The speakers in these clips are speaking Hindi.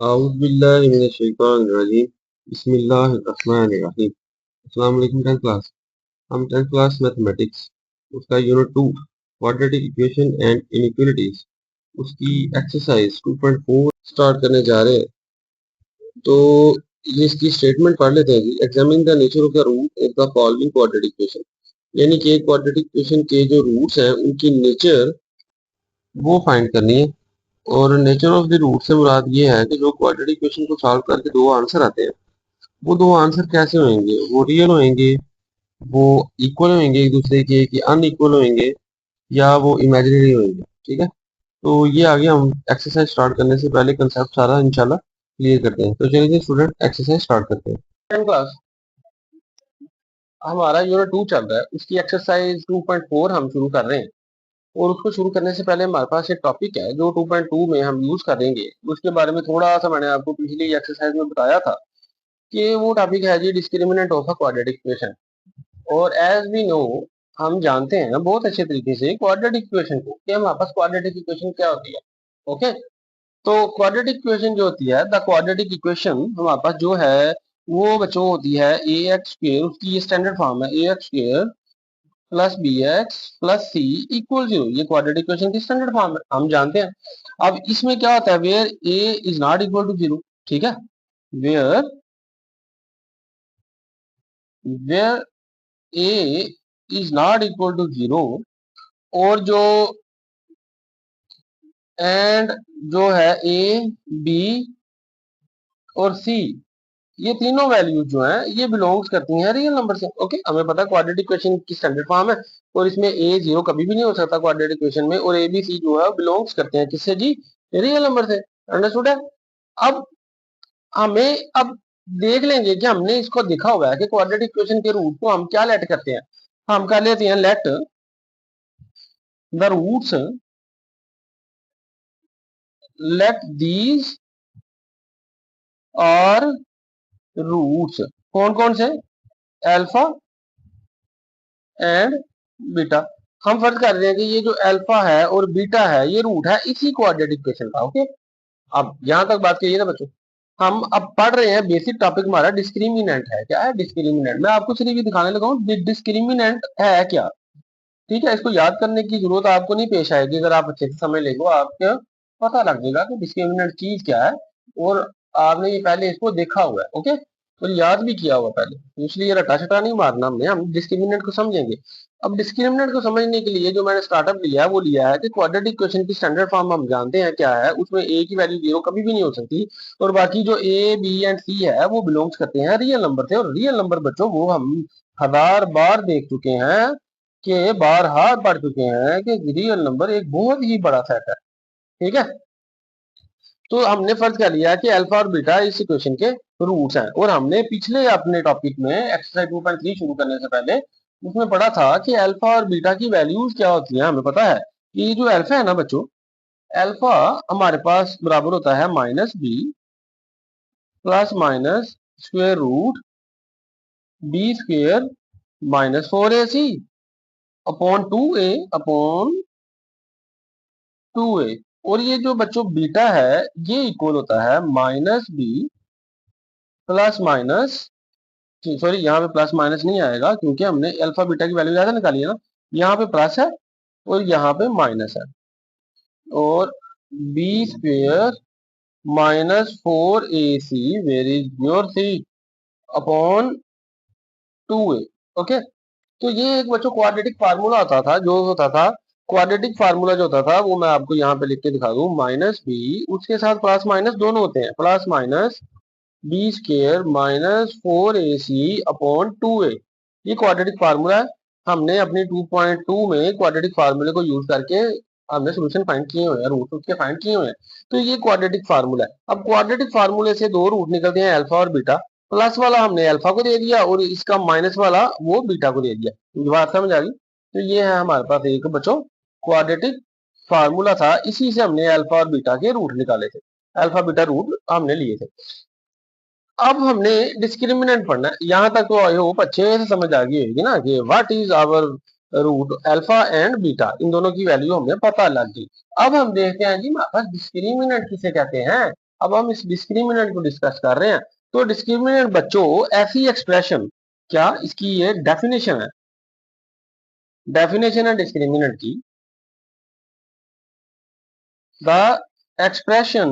आउज़ुबिल्लाहिमिनश्शैतानिर्रजीम। बिस्मिल्लाहिर्रहमानिर्रहीम। अस्सलाम वालेकुम 10th क्लास। हम 10th क्लास मैथमेटिक्स उसका unit 2 quadratic equation and inequalities उसकी एक्सरसाइज 2.4 स्टार्ट करने जा रहे हैं। तो ये इसकी स्टेटमेंट पढ़ लेते हैं जी। Examine the nature of the root of the following quadratic equation, यानी कि क्वाड्रेटिक इक्वेशन के जो रूट्स हैं उनकी नेचर वो फाइंड करनी है। और नेचर ऑफ द रूट से मुराद ये है कि जो क्वाड्रेटिक इक्वेशन को सॉल्व करके दो आंसर आते हैं, वो दो आंसर कैसे होंगे, वो रियल होंगे, वो इक्वल होंगे एक दूसरे के, कि अनइक्वल होंगे, या वो इमेजिनरी होंगे। ठीक है, तो ये आगे हम एक्सरसाइज स्टार्ट करने से पहले कंसेप्ट सारा इंशाल्लाह क्लियर करते हैं। तो चलिए स्टूडेंट एक्सरसाइज स्टार्ट करते हैं। 10th क्लास हमारा यूनिट 2 चल रहा है, उसकी एक्सरसाइज 2.4 हम शुरू कर रहे हैं। और उसको शुरू करने से पहले हमारे पास एक टॉपिक है जो 2.2 में हम यूज करेंगे। उसके बारे में थोड़ा सा मैंने आपको पिछली एक्सरसाइज में बताया था कि वो टॉपिक है जी discriminant of a quadratic equation. और एज वी नो, हम जानते हैं बहुत अच्छे तरीके से क्वाड्रेटिक इक्वेशन को कि हमारे पास क्वाड्रेटिक इक्वेशन क्या होती है। ओके, तो क्वाड्रेटिक इक्वेशन जो होती है, द क्वाड्रेटिक इक्वेशन हमारे पास जो है वो बच्चों होती है ए एक्स स्क्वेयर, उसकी ये स्टैंडर्ड फॉर्म है a x square plus b x plus c equal 0। ये क्वाड्रेटिक इक्वेशन की स्टैंडर्ड फॉर्म है, हम जानते हैं। अब इसमें क्या होता है, where a is not equal to 0। ठीक है, where where a is not equal to 0, और जो एंड जो है ए बी और सी, ये तीनों वैल्यूज जो हैं ये बिलोंग्स करती हैं रियल नंबर से। ओके, हमें पता है क्वाड्रेटिक इक्वेशन की स्टैंडर्ड फॉर्म है, और इसमें ए 0 कभी भी नहीं हो सकता क्वाड्रेटिक इक्वेशन में, और ए बी सी जो है बिलोंग्स करते हैं किससे जी, रियल नंबर से। अंडरस्टूड है। अब हमें अब देख लेंगे कि हमने इसको देखा हुआ है कि क्वाड्रेटिक इक्वेशन के रूट को हम क्या लेट करते हैं। हम कर लेते हैं let the roots, let these are roots. कौन कौन से? Alpha and beta. हम फर्ज कर रहे हैं कि ये जो अल्फा है और बीटा है ये रूट है इसी क्वाड्रेटिक इक्वेशन का। ओके, अब यहां तक बात करिए ना बच्चों। हम अब पढ़ रहे हैं बेसिक टॉपिक, हमारा डिस्क्रिमिनेंट है। क्या है डिस्क्रिमिनेंट? मैं आपको सिर्फ ये दिखाने लगा हूँ डिस्क्रिमिनेंट है क्या। ठीक है, इसको याद करने की जरूरत आपको नहीं पेश आएगी, अगर आप अच्छे से समझ लेंगे आपको पता लग जाएगा कि डिस्क्रिमिनेंट चीज क्या है, और आपने ये पहले इसको देखा हुआ है। ओके, और याद भी किया हुआ पहले, तो इसलिए रटा छटा नहीं मारना हमने, हम डिस्क्रिमिनेंट को समझेंगे। अब डिस्क्रिमिनेंट को समझने के लिए जो मैंने स्टार्टअप लिया है वो लिया है कि क्वाड्रेटिक इक्वेशन की स्टैंडर्ड फॉर्म हम जानते हैं क्या है, उसमें ए की वैल्यू 0 कभी भी नहीं हो सकती, और बाकी जो ए बी एंड सी है वो बिलोंग्स करते हैं रियल नंबर से। और रियल नंबर बच्चों वो हम हजार बार देख चुके हैं, कि बारहा पढ़ चुके हैं कि रियल नंबर एक बहुत ही बड़ा सेट है। ठीक है, तो हमने फर्ज कर लिया कि अल्फा और बीटा इस इक्वेशन के रूट्स हैं, और हमने पिछले अपने टॉपिक में एक्सरसाइज 2.3 शुरू करने से पहले उसमें पढ़ा था कि अल्फा और बीटा की वैल्यूज क्या होती हैं। हमें पता है कि जो अल्फा है ना बच्चों, अल्फा हमारे पास बराबर होता है minus B plus minus square root B square minus 4ac upon 2a upon 2a। और ये जो बच्चों बीटा है ये इक्वल होता है minus B plus minus, sorry यहाँ पे प्लस माइनस नहीं आएगा क्योंकि हमने अल्फा बीटा की वैल्यू ज्यादा निकाली है ना। यहाँ पे प्लस है और यहाँ पे माइनस है, और B square minus 4ac where is your C upon 2a। Okay, तो ये एक बच्चों क्वाड्रेटिक फार्मूला होता था, जो होता था क्वाड्रेटिक फार्मूला जो होता था वो मैं आपको यहाँ पे लिख के दिखा दूं। माइनस बी उसके साथ प्लस माइनस दोनों होते हैं, plus minus B square minus 4ac upon 2a। ये क्वाड्रेटिक फार्मूला है। हमने अपनी 2.2 में क्वाड्रेटिक फार्मूले को यूज करके हमने सोल्यूशन फाइंड किए हुए हैं, रूट उसके फाइंड किए हुए हैं। तो ये क्वाड्रेटिक फार्मूला है। अब क्वाड्रेटिक फार्मूले से दो रूट निकलते हैं, अल्फा और बीटा। प्लस वाला हमने अल्फा को दे दिया और इसका माइनस वाला वो बीटा को दे दिया। ये बात समझ आ गई? तो ये है हमारे पास एक बच्चों क्वाड्रेटिक फार्मूला था, इसी से हमने अल्फा और बीटा के रूट निकाले थे, अल्फा बीटा रूट हमने लिए थे। अब हमने डिस्क्रिमिनेंट पढ़ना है। यहां तक तो आई होप अच्छे से समझ आ गई होगी ना कि what is our root alpha and beta, इन दोनों की वैल्यू हमें पता लग गई। अब हम देखते हैं जी हमारे पास डिस्क्रिमिनेंट किसे कहते हैं। अब हम इस डिस्क्रिमिनेंट को डिस्कस कर रहे हैं। तो डिस्क्रिमिनेंट बच्चों ऐसी एक्सप्रेशन, क्या इसकी ये डेफिनेशन है, डेफिनेशन है डिस्क्रिमिनेंट की, द एक्सप्रेशन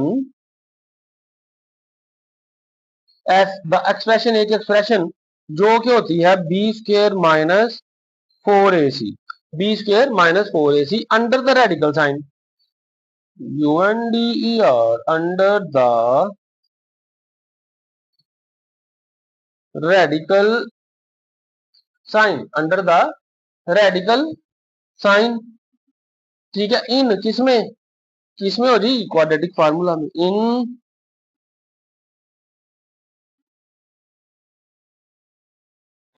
द एक्सप्रेशन, एक एक्सप्रेशन जो कि होती है B square minus 4ac, B square minus 4ac under the radical sign, UNDER under the radical sign, under the radical sign. ठीक है, इन किसमें, किसमें हो जी, क्वाड्रेटिक फार्मूला में, इन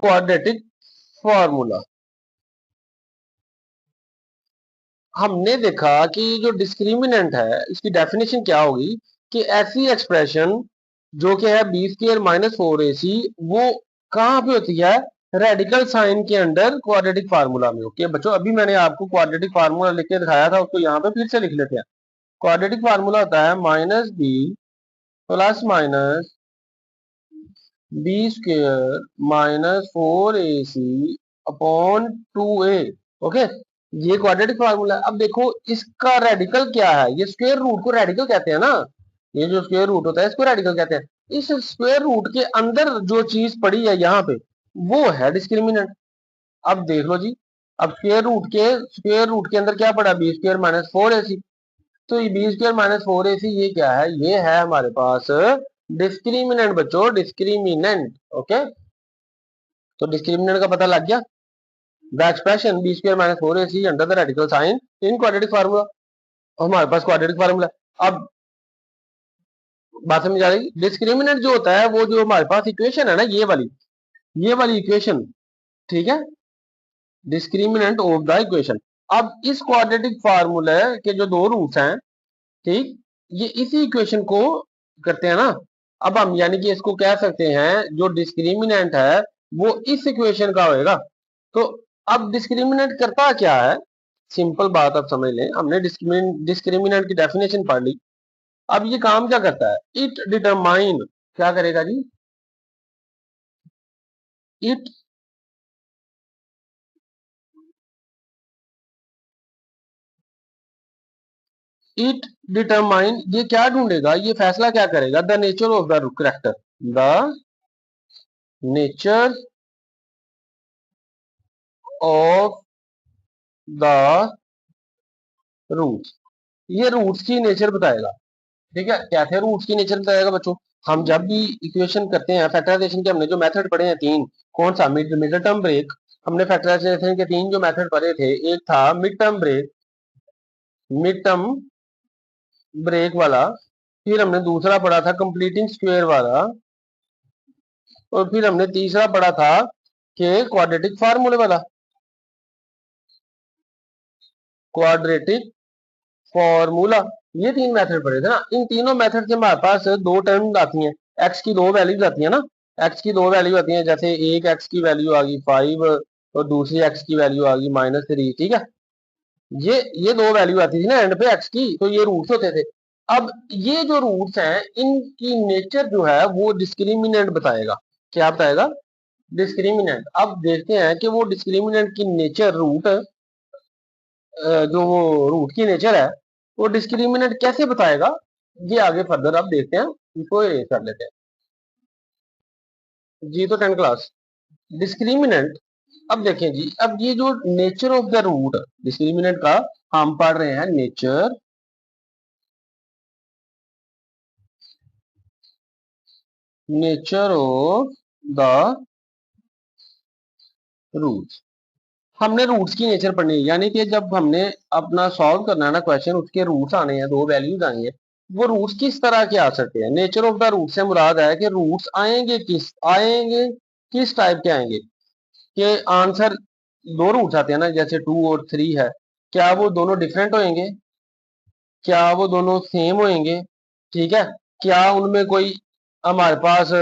क्वाड्रेटिक फार्मूला। हमने देखा कि जो डिस्क्रिमिनेंट है इसकी डेफिनेशन क्या होगी, कि ऐसी एक्सप्रेशन जो कि है बी स्क्र माइनस 4ac, वो कहां पे होती है, रेडिकल साइन के अंडर क्वाड्रेटिक फार्मूला में। ओके बच्चों, अभी मैंने आपको क्वाड्रेटिक फार्मूला लिख के दिखाया था, उसको यहाँ पे फिर से लिख लेते हैं। क्वाड्रेटिक फार्मूला होता है minus B plus minus B square minus 4ac upon 2a। Okay, ये क्वाड्रेटिक फार्मूला है। अब देखो इसका रेडिकल क्या है, ये स्क्वायर रूट को रेडिकल कहते हैं ना, ये जो स्क्वायर रूट होता है इसको रेडिकल कहते हैं। इस स्क्वायर रूट के अंदर जो चीज पड़ी है यहाँ पे, वो है डिस्क्रिमिनेंट। अब देख लो जी, अब स्क्वायर रूट के अंदर क्या पड़ा, बी स्क्वायर माइनस 4ac। तो ये बी स्क्वायर माइनस 4ac ये क्या है, ये है हमारे पास डिस्क्रिमिनेंट बच्चों, डिस्क्रिमिनेंट। ओके, तो डिस्क्रिमिनेंट का पता लग गया। The expression B square minus 4ac under the radical sign in quadratic formula, हमारे पास क्वाड्रेटिक फार्मूला। अब बात समझ आ रही, डिस्क्रिमिनेंट जो होता है वो जो हमारे पास इक्वेशन है ना, ये वाली इक्वेशन, ठीक है, डिस्क्रिमिनेंट ऑफ द इक्वेशन। अब इस क्वाड्रेटिक फार्मूले के जो दो रूट्स हैं, ठीक, ये इसी इक्वेशन को करते हैं ना। अब हम यानी कि इसको कह सकते हैं जो डिस्क्रिमिनेंट है वो इस इक्वेशन का होएगा। तो अब डिस्क्रिमिनेंट करता क्या है, सिंपल बात आप समझ लें, हमने डिस्क्रिमिनेंट की डेफिनेशन पढ़ ली। अब ये काम क्या करता है, इट डिटरमाइन, क्या करेगा जी, इट इट डिटरमाइन, ये क्या ढूंढेगा, ये फैसला क्या करेगा, the nature of the character, the nature of the roots, ये रूट्स की नेचर बताएगा। ठीक है, कैसे रूट्स की नेचर बताएगा बच्चों, हम जब भी इक्वेशन करते हैं फैक्टराइजेशन के, हमने जो मेथड पढ़े हैं तीन, कौन सा, मिड टर्म ब्रेक, हमने फैक्टराइजेशन के तीन जो मेथड पढ़े थे, एक था mid term break, mid term break वाला, फिर हमने दूसरा पढ़ा था कंप्लीटिंग स्क्वायर वाला, और फिर हमने तीसरा पढ़ा था कि क्वाड्रेटिक फार्मूले वाला, क्वाड्रेटिक फॉर्मूला। ये तीन मेथड पढ़े थे ना, इन तीनों मेथड से हमारे पास दो टर्म आती हैं, एक्स की दो वैल्यूज आती है ना, एक्स की दो वैल्यू आती है, जैसे एक एक्स की वैल्यू आ गई 5 और दूसरी एक्स की वैल्यू आ गई -3। ठीक है, ये दो वैल्यू आती थी ना एंड पे एक्स की, तो ये रूट्स होते थे। अब ये जो रूट्स हैं इनकी नेचर जो है वो डिस्क्रिमिनेंट बताएगा, क्या बताएगा, डिस्क्रिमिनेंट। अब देखते हैं कि वो डिस्क्रिमिनेंट की नेचर, रूट जो वो रूट की नेचर है वो डिस्क्रिमिनेंट कैसे बताएगा, ये आगे फर्दर आप देखते हैं, इसको इरेज कर लेते हैं जी। तो 10 क्लास डिस्क्रिमिनेंट। अब देखें जी, अब ये जो nature of the root discriminant का हम पढ़ रहे हैं, नेचर ऑफ द रूट। हमने रूट्स की नेचर पढ़नी है, यानी कि जब हमने अपना सॉल्व करना है ना क्वेश्चन, उसके रूट्स आने हैं, दो वैल्यूज आनी है, वो रूट्स किस तरह के आ सकते हैं। नेचर ऑफ द रूट से मुराद है कि रूट्स आएंगे किस टाइप के आएंगे, कि आंसर दो रूट्स आते हैं ना, जैसे 2 और 3 है, क्या वो दोनों डिफरेंट होंगे, क्या वो दोनों सेम होंगे, ठीक है, क्या उनमें कोई हमारे पास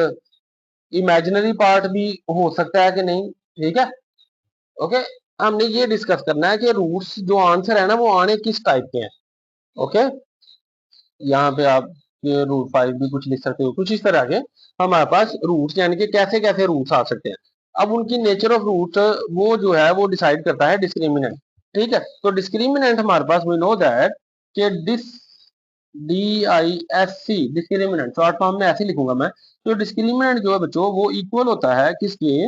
इमेजिनरी पार्ट भी हो सकता है कि नहीं। ठीक है, ओके, हमने ये डिस्कस करना है कि रूट्स जो आंसर है ना वो आने किस टाइप के हैं। ओके, यहाँ पे आप ये रूट 5 भी कुछ लिख सकते हो, कुछ इस तरह के हमारे पास रूट्स यानी कि कैसे कैसे रूट्स आ सकते हैं। अब उनकी नेचर ऑफ रूट वो जो है वो डिसाइड करता है डिस्क्रिमिनेंट। ठीक है, तो डिस्क्रिमिनेंट हमारे पास वी नो दैट कि DISC डिस्क्रिमिनेंट शॉर्ट फॉर्म में ऐसे लिखूंगा मैं। तो डिस्क्रिमिनेंट जो है बच्चों वो इक्वल होता है किसके,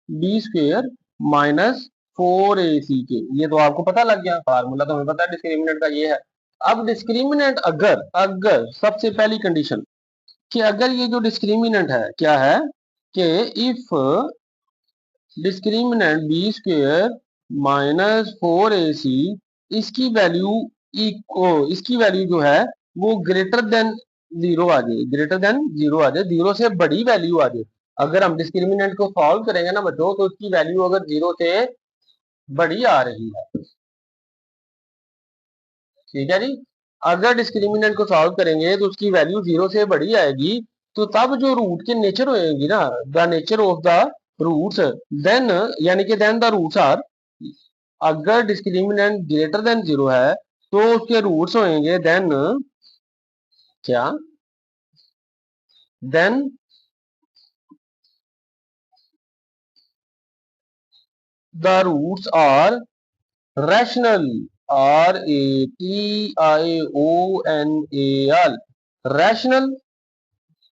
बी स्क्वेयर माइनस 4AC के। ये तो आपको पता लग गया, फार्मूला तो हमें पता है डिस्क्रिमिनेंट का ये है। अब डिस्क्रिमिनेंट अगर अगर सबसे पहली कंडीशन कि अगर ये जो डिस्क्रिमिनेंट है क्या है कि if discriminant B square minus 4AC इसकी वैल्यू इसकी वैल्यू जो है वो ग्रेटर देन जीरो आ जाए, ग्रेटर देन जीरो आ जाए, जीरो से बड़ी वैल्यू आ जाए। अगर हम डिस्क्रिमिनेंट को सॉल्व करेंगे ना बच्चों तो उसकी वैल्यू अगर जीरो से बड़ी आ रही है, ठीक है जी। अगर डिस्क्रिमिनेंट को सॉल्व करेंगे तो उसकी वैल्यू जीरो से बड़ी आएगी, तो तब जो रूट के नेचर होएगी ना, the nature of the roots, then यानी कि देन द रूट्स आर, अगर डिस्क्रिमिनेंट ग्रेटर देन जीरो है तो उसके रूट्स होंगे देन क्या, then the roots are rational, RATIONAL, rational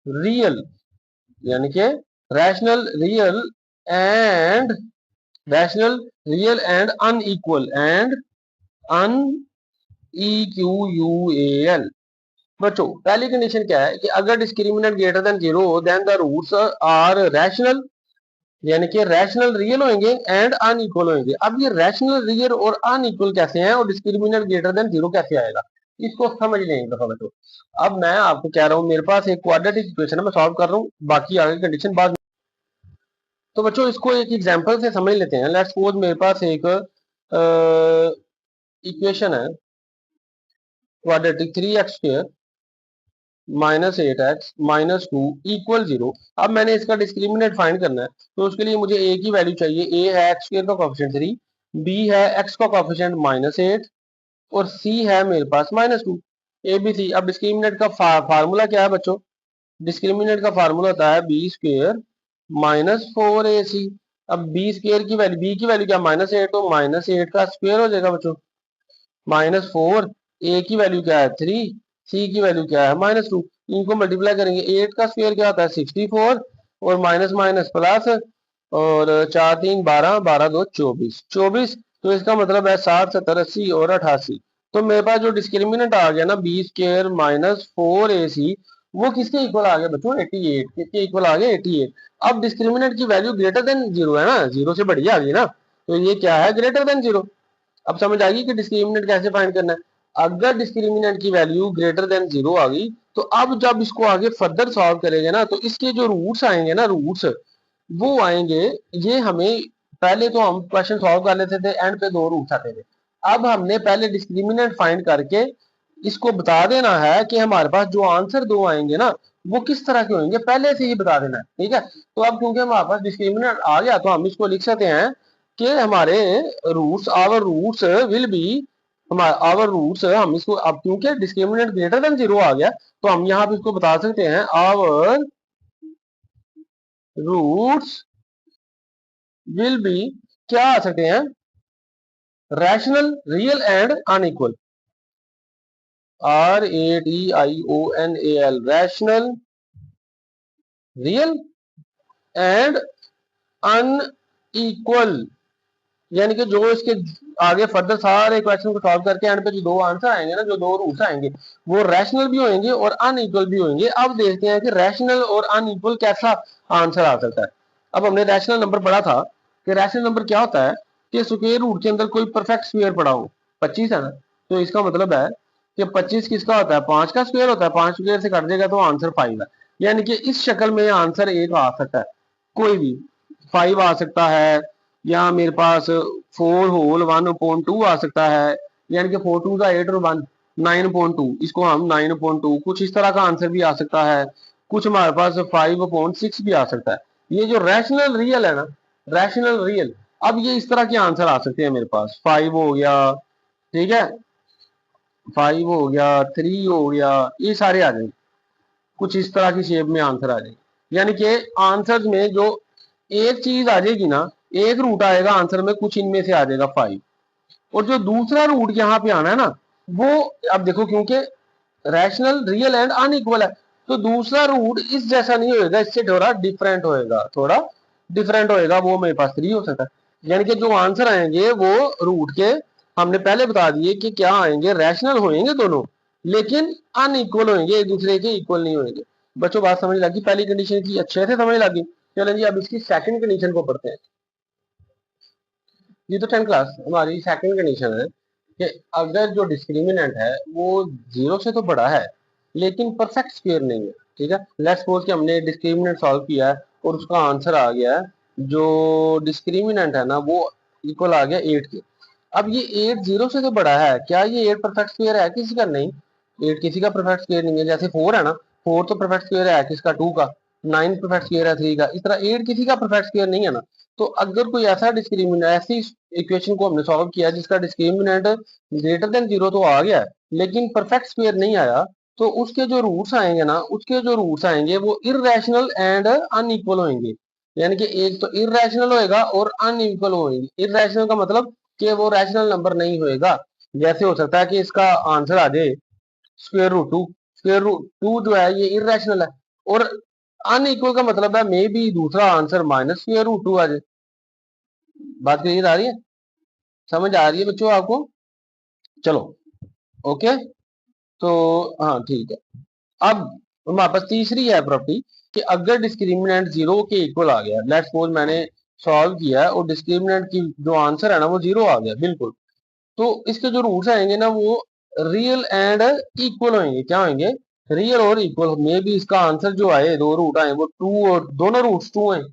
real, यानी कि rational real and rational real and unequal and unequal. बच्चों पहली कंडीशन क्या है कि अगर discriminant greater than zero then the roots are rational, यानी कि रैशनल रियल होंगे एंड अनइक्वल होंगे। अब ये रैशनल रियल और अनइक्वल कैसे हैं और डिस्क्रिमिनेंट ग्रेटर देन जीरो कैसे आएगा, इसको समझ लेंगे दफा बच्चों। अब मैं आपको कह रहा हूं मेरे पास एक क्वाड्रेटिक इक्वेशन है, मैं सॉल्व कर रहा हूं, बाकी आगे कंडीशन बाद। तो बच्चों इसको एक एग्जांपल से समझ लेते हैं। लेट्स सपोज मेरे पास एक इक्वेशन है quadratic 3x² minus 8x minus 2 equal 0। अब मैंने इसका डिस्क्रिमिनेंट फाइंड करना है, तो उसके लिए मुझे a की वैल्यू चाहिए। a है x² का कॉफिशिएंट 3, b है x का कॉफिशिएंट -8 और c है मेरे पास -2। a b c। अब डिस्क्रिमिनेंट का फार्मूला क्या है बच्चों, डिस्क्रिमिनेंट का फार्मूला होता है बी स्क्वेयर माइनस 4AC। अब बी स्क्वेयर की वैल्यू, बी की वैल्यू क्या -8, तो -8 का स्क्वायर हो जाएगा बच्चों, -4। ए की वैल्यू क्या है 3, सी की वैल्यू क्या है -2। इनको मल्टीप्लाई करेंगे, 8 का स्क्वायर क्या होता है 64 और माइनस माइनस प्लस, और 4 3 12, 12 2 24, 24। तो इसका मतलब है 60 70 80 और 88। तो मेरे पास जो डिस्क्रिमिनेंट आ गया ना बी स्क्वायर माइनस 4AC, वो किसके इक्वल आ गया बच्चों 88, किसके इक्वल आ गया 88। अब डिस्क्रिमिनेंट की वैल्यू ग्रेटर देन जीरो है ना, जीरो से बड़ी आ गई ना, तो ये क्या है ग्रेटर देन जीरो। अब समझ आ गई कि डिस्क्रिमिनेंट कैसे फाइंड करना है। अगर डिस्क्रिमिनेंट की वैल्यू ग्रेटर देन जीरो आ गई तो अब जब इसको आगे फर्दर सॉल्व करेंगे ना तो इसके जो रूट्स आएंगे ना, रूट्स वो आएंगे, ये हमें पहले तो हम क्वेश्चन सॉल्व कर लेते थे एंड पे दो रूट्स आते थे। अब हमने पहले डिस्क्रिमिनेंट फाइंड करके इसको बता देना है कि हमारे पास जो आंसर दो आएंगे ना वो किस तरह के होंगे, पहले से ही बता देना है। ठीक है, तो अब क्योंकि हमारे पास डिस्क्रिमिनेंट आ गया तो हम इसको लिख सकते हैं कि हमारे roots, our roots will be, our roots, हम इसको अब क्योंकि डिस्क्रिमिनेंट ग्रेटर देन जीरो आ गया तो हम यहाँ पे इसको बता सकते हैं आवर रूट्स विल बी, क्या आ सकते हैं, rational real and unequal, RATIONAL, rational real and unequal. यानी कि जो इसके आगे फर्दर सारे क्वेश्चन को सॉल्व करके एंड पे जो दो आंसर आएंगे ना, जो दो रूट्स आएंगे वो रैशनल भी होंगे और अनइक्वल भी होंगे। अब देखते हैं कि रैशनल और अनइक्वल कैसा आंसर आ सकता है। अब हमने रैशनल नंबर पढ़ा था कि रैशनल नंबर क्या होता है कि स्क्वायर रूट के अंदर कोई परफेक्ट स्क्वायर पड़ा हो, 25 है ना, तो इसका मतलब है कि 25 किसका होता है, 5 का स्क्वायर होता है, 5 स्क्वायर से कट जाएगा तो आंसर 5 है। यानी कि इस शक्ल में आंसर एक आ सकता है, कोई भी 5 आ सकता है, या मेरे पास 4 होल 1/2 आ सकता है, यानी कि 4 2 8 और 1 9/2, इसको हम 9/2, कुछ इस तरह का आंसर भी आ सकता है, कुछ हमारे पास 5/6 भी आ सकता है। ये जो रैशनल रियल है ना, रैशनल रियल, अब ये इस तरह के आंसर आ सकते हैं मेरे पास, 5 हो गया, ठीक है, 5 हो गया, 3 हो गया, ये सारे आ जाएंगे। कुछ इस तरह की शेप में आंसर आ जाएगी। यानी कि आंसर में जो एक चीज आ जाएगी ना, एक रूट आएगा आंसर में, कुछ इनमें से आ जाएगा 5, और जो दूसरा रूट यहाँ पे आना है ना, वो अब देखो क्योंकि रैशनल रियल एंड अनइक्वल है, तो दूसरा रूट इस जैसा नहीं होएगा, इससे थोड़ा डिफरेंट होएगा, थोड़ा डिफरेंट होएगा, वो मेरे पास 3 हो सकता है। यानी कि जो आंसर आएंगे वो रूट के हमने पहले बता दिए कि क्या आएंगे, रैशनल होंगे दोनों, लेकिन अनइक्वल होंगे, एक दूसरे के इक्वल नहीं होंगे। बच्चों बात समझ लगी, पहली कंडीशन की अच्छे से समझ लगी। चलें जी अब इसकी सेकंड कंडीशन को पढ़ते हैं। ये तो 10 क्लास हमारी सेकंड कंडीशन है कि अगर जो डिस्क्रिमिनेंट है वो 0 से तो बड़ा है लेकिन परफेक्ट स्क्वायर नहीं है। ठीक है, लेट्स सपोज कि हमने डिस्क्रिमिनेंट सॉल्व किया है और उसका आंसर आ गया है, जो डिस्क्रिमिनेंट है ना वो इक्वल आ गया 8 के। अब ये 8 0 से तो बड़ा है, क्या ये 8 परफेक्ट स्क्वायर है? किसी का नहीं, 8 किसी का परफेक्ट स्क्वायर नहीं है। जैसे 4 है ना, 4 तो परफेक्ट स्क्वायर है किसका? 2 का। 9 परफेक्ट स्क्वायर है 3 का। इस तरह 8 किसी का परफेक्ट स्क्वायर नहीं है ना। तो अगर कोई ऐसा डिस्क्रिमिनेंट, ऐसी इक्वेशन को हमने सॉल्व किया जिसका डिस्क्रिमिनेंट ग्रेटर देन 0 तो आ गया है लेकिन परफेक्ट स्क्वायर नहीं आया, तो उसके जो रूट्स आएंगे ना, उसके जो रूट्स आएंगे वो इररेशनल एंड अनइक्वल होंगे। यानी कि एक तो इररेशनल होएगा और अनइक्वल होंगे। इररेशनल का मतलब कि वो रैशनल नंबर नहीं होएगा। जैसे हो सकता है कि इसका आंसर आ जाए स्क्वायर रूट 2, स्क्वायर रूट 2 जो है ये इररेशनल है। और अनइक्वल का मतलब है मे बी दूसरा आंसर माइनस स्क्वायर रूट 2 आ जाए। बात क्लियर आ रही है? समझ आ रही है बच्चों आपको? चलो ओके, तो हाँ ठीक है। अब हमारे पास तीसरी है प्रॉपर्टी कि अगर डिस्क्रिमिनेंट 0 के इक्वल आ गया, लेट्स सपोज मैंने सॉल्व किया है और डिस्क्रिमिनेंट की जो आंसर है ना वो 0 आ गया बिल्कुल, तो इसके जो रूट्स आएंगे ना वो रियल एंड इक्वल होंगे। क्या होंगे? रियल और इक्वल। मे भी इसका आंसर जो आए, दो रूट आए वो 2 और दोनों रूट्स 2 हैं।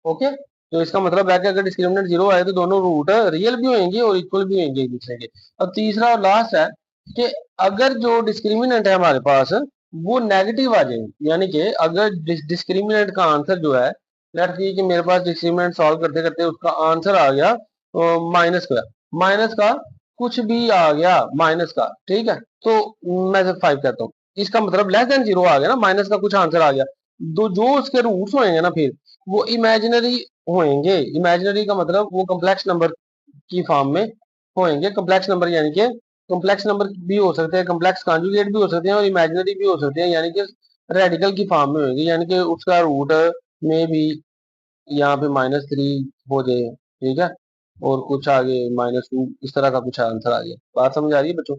ओके, तो इसका मतलब है कि अगर डिस्क्रिमिनेंट 0 आए तो दोनों रूट रियल भी होंगे और इक्वल भी होंगे एक दूसरे के। अब तीसरा और लास्ट है कि अगर जो डिस्क्रिमिनेंट है हमारे पास वो नेगेटिव आ जाए, यानी कि अगर डिस्क्रिमिनेंट का आंसर जो है, लेट्स सी कि मेरे पास डिस्क्रिमिनेंट सॉल्व करते करते उसका आंसर आ गया माइनस का, माइनस का कुछ भी आ गया माइनस का, ठीक है, तो मैं सिर्फ 5 करता हूँ, इसका मतलब लेस देन 0 आ गया ना, माइनस का कुछ आंसर आ गया। दो जो उसके रूट्स होंगे ना फिर वो इमेजिनरी होंगे। इमेजिनरी का मतलब वो कम्प्लेक्स नंबर की फॉर्म में होंगे। कम्प्लेक्स नंबर यानी कि कम्प्लेक्स नंबर भी हो सकते हैं, कम्प्लेक्स कॉन्जुगेट भी हो सकते हैं और इमेजिनरी भी हो सकते हैं, यानी कि रेडिकल की फॉर्म में होंगे, यानी कि उसका रूट में भी यहाँ पे -3 हो जाए, ठीक है, और कुछ आगे -2, इस तरह का कुछ आंसर आ गया। बात समझ आ रही है बच्चों?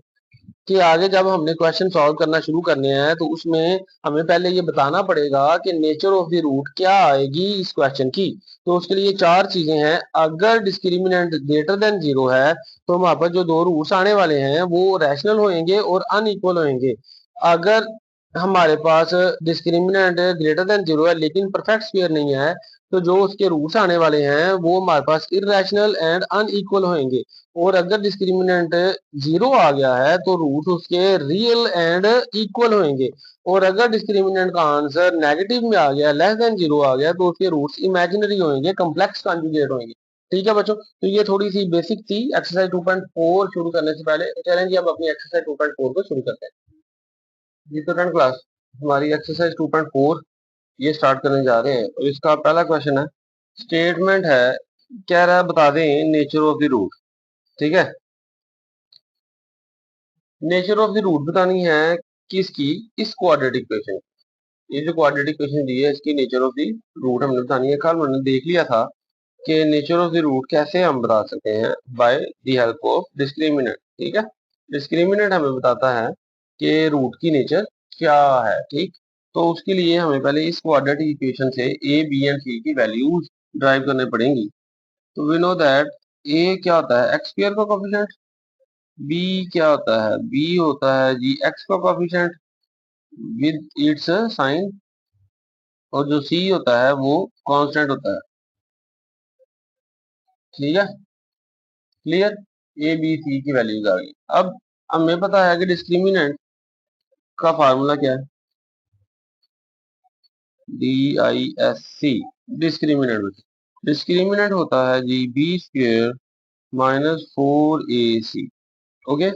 कि आगे जब हमने क्वेश्चन सॉल्व करना शुरू करने हैं तो उसमें हमें पहले ये बताना पड़ेगा कि नेचर ऑफ द रूट क्या आएगी इस क्वेश्चन की। तो उसके लिए 4 चीजें हैं। अगर डिस्क्रिमिनेंट ग्रेटर देन 0 है तो हमारे पास जो दो रूट्स आने वाले हैं वो रैशनल होंगे और अनइक्वल होंगे। अगर हमारे पास डिस्क्रिमिनेंट ग्रेटर देन 0 है लेकिन परफेक्ट स्क्वायर नहीं है, तो जो उसके रूट्स आने वाले हैं वो हमारे पास इररेशनल एंड अनइक्वल होंगे। और अगर डिस्क्रिमिनेंट 0 आ गया है तो रूट उसके रियल एंड इक्वल होंगे। और अगर डिस्क्रिमिनेंट का आंसर नेगेटिव में आ गया, लेस देन 0 आ गया, तो उसके रूट्स इमेजिनरी होंगे, कम्प्लेक्स कॉन्जुगेट होंगे। ठीक है बच्चों, तो ये थोड़ी सी बेसिक थी एक्सरसाइज 2.4 शुरू करने से पहले। चलेंगे अब अपनी एक्सरसाइज 2.4 को शुरू करते हैं। जी तो 10 क्लास हमारी एक्सरसाइज 2.4 ये स्टार्ट करने जा रहे हैं और इसका पहला क्वेश्चन है, स्टेटमेंट है, कह रहा है बता दें नेचर ऑफ द रूट। ठीक है, नेचर ऑफ द रूट बतानी है किसकी? इस क्वाड्रेटिक इक्वेशन। ये जो क्वाड्रेटिक इक्वेशन दी है इसकी नेचर ऑफ द रूट हमने बतानी है। कल हमने देख लिया था कि नेचर ऑफ द रूट कैसे हम बता सकते हैं, by the help of discriminant. ठीक है, डिस्क्रिमिनेंट हमें बताता है कि रूट की नेचर क्या है। ठीक, तो उसके लिए हमें पहले इस क्वाड्रेटिक इक्वेशन से ए बी एंड सी की वैल्यूज ड्राइव करने पड़ेंगी। तो वी नो दैट ए क्या होता है? एक्स स्क्वायर का कोफिशिएंट। बी क्या होता है? बी होता है जी एक्स का कोफिशिएंट विद इट्स साइन। और जो सी होता है वो कांस्टेंट होता है। ठीक है, क्लियर? ए बी सी की वैल्यूज आ गई। अब हमें पता है कि डिस्क्रिमिनेंट का फार्मूला क्या है? D I S C. Discriminant, discriminant होता है जी बी स्क्वेयर -4ac। ओके,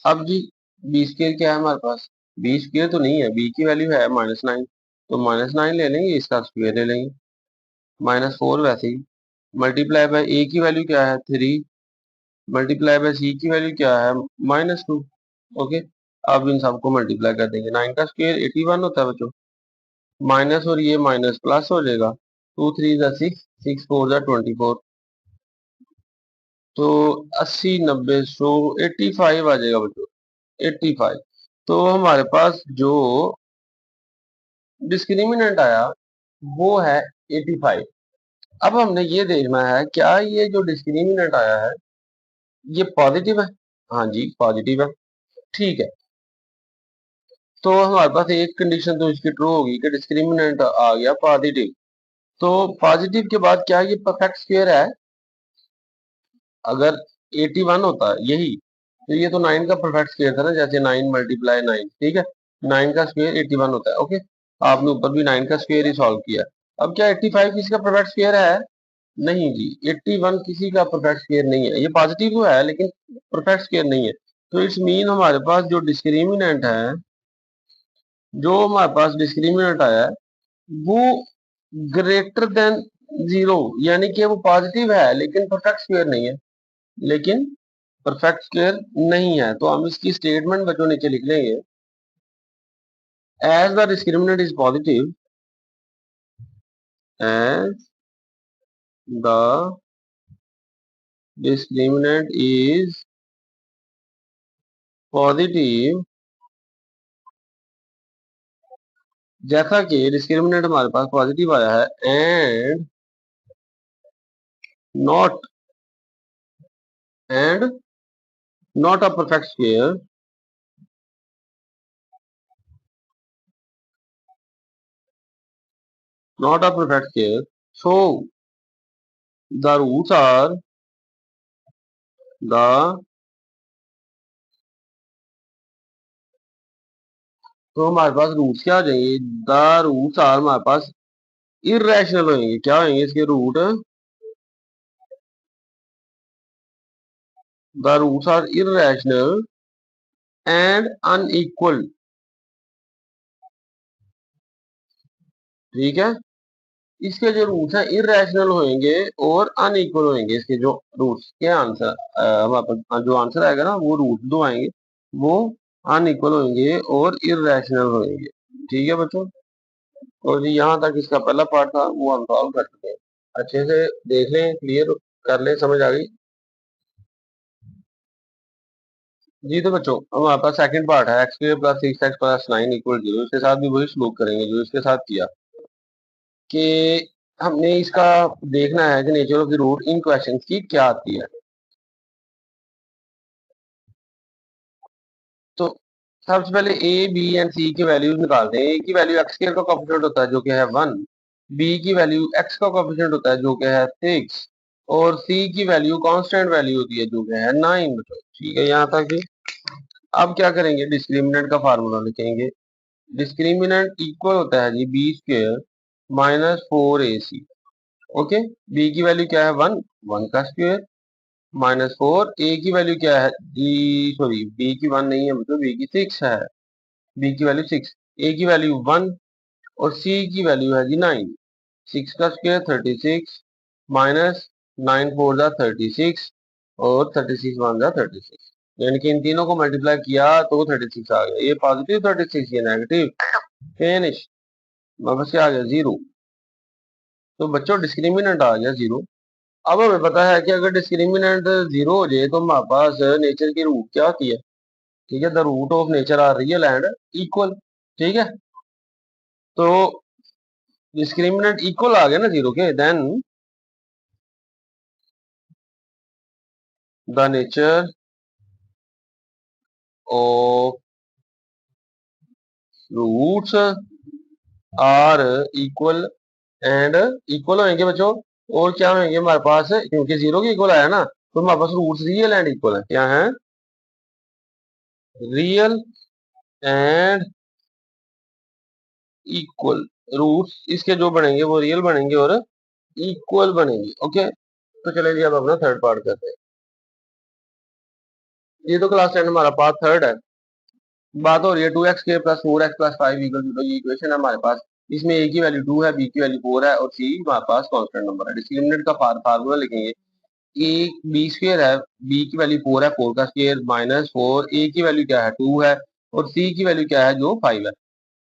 अब जी बी स्क्वेयर क्या है हमारे पास? बी स्क्वायर तो नहीं है, बी की वैल्यू है -9, तो -9 ले लेंगे, इसका स्क्वायर ले लेंगे, -4 वैसे ही, मल्टीप्लाई बाय ए की वैल्यू क्या है 3, मल्टीप्लाई बाय सी की वैल्यू क्या है -2। ओके, अब इन सबको मल्टीप्लाई कर देंगे, 9 का स्क्वायर 81 होता है बच्चों, माइनस और ये माइनस प्लस हो जाएगा, 2 3 जा 6, 6 4 जा 24, तो 80 90 100 85 आ जाएगा बच्चों, 85। तो हमारे पास जो डिस्क्रिमिनेंट आया वो है 85। अब हमने ये देखना है क्या ये जो डिस्क्रिमिनेंट आया है ये पॉजिटिव है, हाँ जी पॉजिटिव है, ठीक है। तो हमारे पास एक कंडीशन तो इसकी ट्रू होगी कि डिस्क्रिमिनेंट आ गया पॉजिटिव। तो पॉजिटिव के बाद क्या ये परफेक्ट स्क्वायर है? अगर 81 होता है यही, तो ये तो 9 का परफेक्ट स्क्वायर था ना, जैसे 9 मल्टीप्लाई 9, ठीक है, 9 का स्क्वायर 81 होता है। ओके, आपने ऊपर भी 9 का स्क्वायर ही सॉल्व किया। अब क्या 85 किसी का परफेक्ट स्क्वायर है? नहीं जी, 81 किसी का परफेक्ट स्क्वायर नहीं है, ये पॉजिटिव तो है लेकिन परफेक्ट स्क्वायर नहीं है। तो इट्स मीन हमारे पास जो डिस्क्रिमिनेंट है, जो हमारे पास डिस्क्रिमिनेंट आया है वो ग्रेटर देन 0, यानी कि वो पॉजिटिव है लेकिन परफेक्ट स्क्वायर नहीं है, लेकिन परफेक्ट स्क्वायर नहीं है। तो हम इसकी स्टेटमेंट बच्चों नीचे लिख लेंगे, as the discriminant is positive, as the discriminant is positive, जैसा कि डिस्क्रिमिनेंट हमारे पास पॉजिटिव आया है, and not and not a perfect square, not a perfect square, so the roots are the, तो हमारे पास रूट्स क्या आ जाएंगे, द रूट्स आर हमारे पास इरेशनल होंगे, क्या होंगे इसके root, the roots are irrational and unequal, ठीक है। इसके जो रूट्स हैं इरेशनल होंगे और अनइक्वल होंगे, इसके जो रूट्स के आंसर हमारे पास जो आंसर आएगा ना वो रूट दो आएंगे, वो अनइक्वल होंगे और इरेशनल होंगे, ठीक है बच्चों। तो जी यहाँ तक इसका पहला पार्ट था वो हम सॉल्व कर चुके हैं, अच्छे से देख लें, क्लियर कर लें, समझ आ गई जी। तो बच्चों हमारे पास सेकंड पार्ट है, x square plus 6x plus 9 equal 0, इसके साथ भी वही सलूक करेंगे जो इसके साथ किया, कि हमने इसका देखना है कि nature of the root in question की क्या आती है। तो सबसे पहले ए बी एंड सी की वैल्यूज निकालते हैं। ए की वैल्यू एक्स स्क्वायर का कोएफिशिएंट होता है जो कि है 1, बी की वैल्यू एक्स का कोएफिशिएंट होता है जो कि है 6, और सी की वैल्यू कांस्टेंट वैल्यू होती है जो कि है 9 बच्चों, ठीक है यहाँ तक भी। अब क्या करेंगे, डिस्क्रिमिनेंट का फार्मूला लिखेंगे, डिस्क्रिमिनेंट इक्वल होता है जी बी स्क्वायर -4ac। ओके, बी की वैल्यू क्या है 1, 1 का स्क्वायर -4, ए की वैल्यू क्या है जी, सॉरी बी की 1 नहीं है मतलब बी की 6 है, बी की वैल्यू 6, ए की वैल्यू 1 और सी की वैल्यू है जी 9, 6 का स्क्वायर 36 माइनस 9 4 जा 36 और 36 1 जा 36, यानी कि इन तीनों को मल्टीप्लाई किया तो 36 आ गया, ये पॉजिटिव 36 ये नेगेटिव, फिनिश, वापस क्या आ गया 0। तो बच्चों डिस्क्रिमिनेंट आ गया 0। अब हमें पता है कि अगर डिस्क्रिमिनेंट 0 हो जाए तो हमारे पास नेचर की रूट क्या होती है, ठीक है, the root of nature are real and equal, ठीक है। तो डिस्क्रिमिनेंट इक्वल आ गया ना 0 के, then the nature of roots are equal and equal होंगे बच्चों, और क्या होंगे हमारे पास, क्योंकि 0 के इक्वल आया ना तो हमारे पास रूट्स रियल एंड इक्वल है, क्या है, रियल एंड इक्वल, रूट्स इसके जो बनेंगे वो रियल बनेंगे और इक्वल बनेंगी। ओके, तो चलिए जी अब अपना थर्ड पार्ट करते हैं। ये तो क्लास 10 हमारा पार्ट थर्ड है। बात हो रही है 2x² plus 4x plus 5 equal 0, ये इक्वेशन है हमारे पास। इसमें a की वैल्यू 2 है, b की वैल्यू 4 है और c हमारे पास कांस्टेंट नंबर है। डिस्क्रिमिनेंट का फार्मूला लिखेंगे, a b स्क्वायर है, b की वैल्यू 4 है, 4 का स्क्वायर माइनस 4, a की वैल्यू क्या है 2 है और c की वैल्यू क्या है जो 5 है।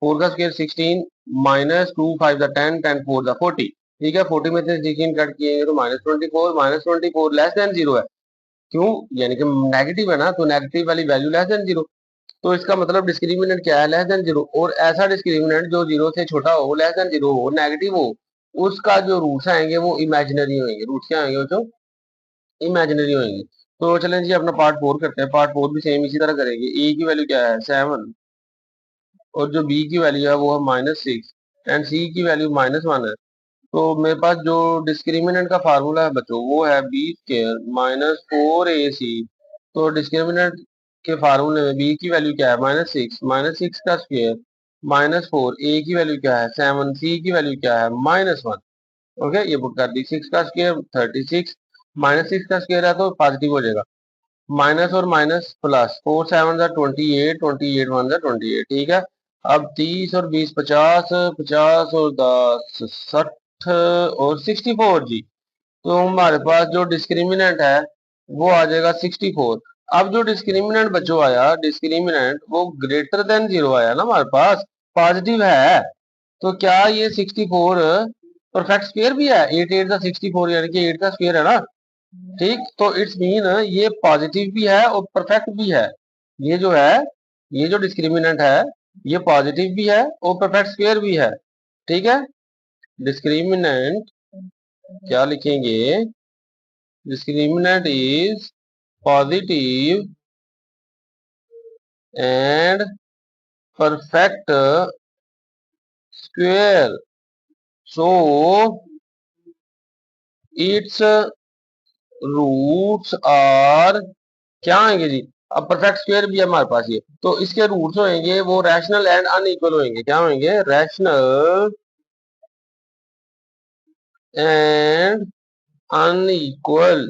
4 का स्क्वायर 16 माइनस 2 5 द 10 10 4 द 40, ठीक है। 40 में से 16 कट किए तो -24 लेस देन 0 है। क्यों? यानी कि नेगेटिव है ना, तो नेगेटिव वाली वैल्यू लेस देन 0, तो इसका मतलब डिस्क्रिमिनेंट क्या है, लेस देन 0। और ऐसा डिस्क्रिमिनेंट जो 0 से छोटा हो, लेस देन 0 हो, नेगेटिव हो, उसका जो रूट्स आएंगे वो इमेजिनरी होंगे। रूट्स क्या आएंगे बच्चों? इमेजिनरी होंगे। तो चलें जी अपना पार्ट 4 करते हैं। पार्ट 4 भी सेम इसी तरह करेंगे। ए की वैल्यू क्या है 7 और जो बी की वैल्यू है वो है -6 एंड सी की वैल्यू -1 है। तो मेरे पास जो डिस्क्रिमिनेंट का फार्मूला है बच्चों वो है बी स्क्वायर माइनस 4ac। तो डिस्क्रिमिनेंट के फार्मूले में बी की वैल्यू क्या है -6 का स्क्वायर -4, ए की वैल्यू क्या है 7, सी की वैल्यू क्या है -1। ओके, ये पुट कर दी। 6 का स्क्वायर 36, -6 का स्क्वायर है तो पॉजिटिव हो जाएगा। माइनस और माइनस प्लस, 4 7 28, 28 1 28, ठीक है। अब 30 और 20 50, 50 और 10 60 और 64 जी। तो हमारे पास जो डिस्क्रिमिनेंट है वो आ जाएगा 64। अब जो डिस्क्रिमिनेंट बच्चों आया, डिस्क्रिमिनेंट वो ग्रेटर देन 0 आया ना हमारे पास, पॉजिटिव है। तो क्या ये 64 परफेक्ट स्क्वायर भी है? 8 8 का 64 यानी कि 8 का स्क्वायर है ना, ठीक। तो इट्स मीन ये पॉजिटिव भी है और परफेक्ट भी है। ये जो है, ये जो डिस्क्रिमिनेंट है ये पॉजिटिव भी है और परफेक्ट स्क्वायर भी है, ठीक है। डिस्क्रिमिनेंट क्या लिखेंगे? Discriminant is positive and perfect square, so it's roots are क्या आएंगे जी? अब परफेक्ट स्क्वायर भी है हमारे पास ये, तो इसके रूट्स होंगे वो रैशनल एंड अनइक्वल होंगे। क्या होंगे? रैशनल एंड अनइक्वल,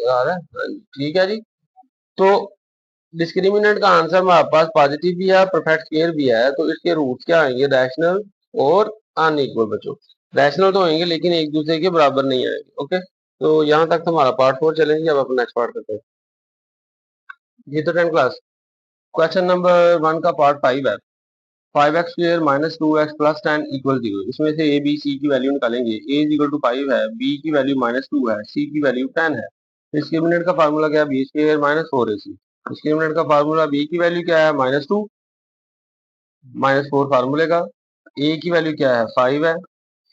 यार है, ठीक है जी। तो डिस्क्रिमिनेंट का आंसर हमारे पास पॉजिटिव भी है, परफेक्ट स्क्वायर भी है, तो इसके रूट्स क्या आएंगे? रैशनल और अनइक्वल बच्चों। रैशनल तो होंगे लेकिन एक दूसरे के बराबर नहीं आएंगे। ओके, तो यहाँ तक हमारा पार्ट 4 चलेंगे। अब अपना नेक्स्ट पार्ट करते हैं। ये तो 10 क्लास। क्वेश्चन नंबर 1 का पार्ट 5 है। 5x² minus 2x plus 10 equal 0। इसमें से ए बी सी की वैल्यू निकालेंगे। ए इज इक्वल टू 5 है, बी की वैल्यू -2 है, सी की वैल्यू 10 है। डिस्क्रिमिनेंट का फार्मूला क्या है? B square minus 4ac। Discriminant का फार्मूला बी की वैल्यू क्या है -2 -4 फार्मूले का, ए की वैल्यू क्या है 5 है,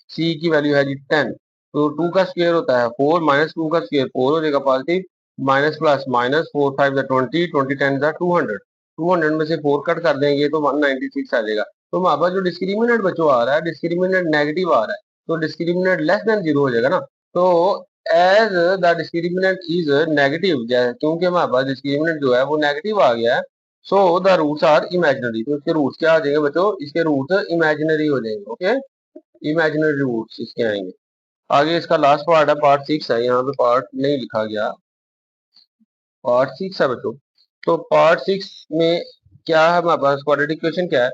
सी की वैल्यू है जी 10। तो 2 का स्क्वायर होता है 4, -2 का स्क्वायर 4 हो जाएगा पॉजिटिव, माइनस प्लस -4 5 20 20 10 200। 200 में से 4 कट कर देंगे तो 196 आ जाएगा। तो हमारे पास जो डिस्क्रिमिनेंट बच्चों आ रहा है, डिस्क्रिमिनेंट नेगेटिव आ रहा है, तो डिस्क्रिमिनेंट लेस देन 0 हो जाएगा ना। तो as the discriminant is negative, क्योंकि हमारे पास डिस्क्रिमिनेंट जो है वो नेगेटिव आ गया है, so the roots are imaginary. तो इसके रूट्स क्या आ जाएंगे बच्चों? इसके रूट्स इमेजिनरी हो जाएंगे। ओके, इमेजिनरी रूट्स इसके आएंगे। आगे इसका लास्ट पार्ट है, पार्ट 6 है, यहाँ पे पार्ट नहीं लिखा गया, पार्ट 6 है बच्चों। तो पार्ट 6 में क्या है हमारे पास? क्वाड्रेटिक इक्वेशन क्या है?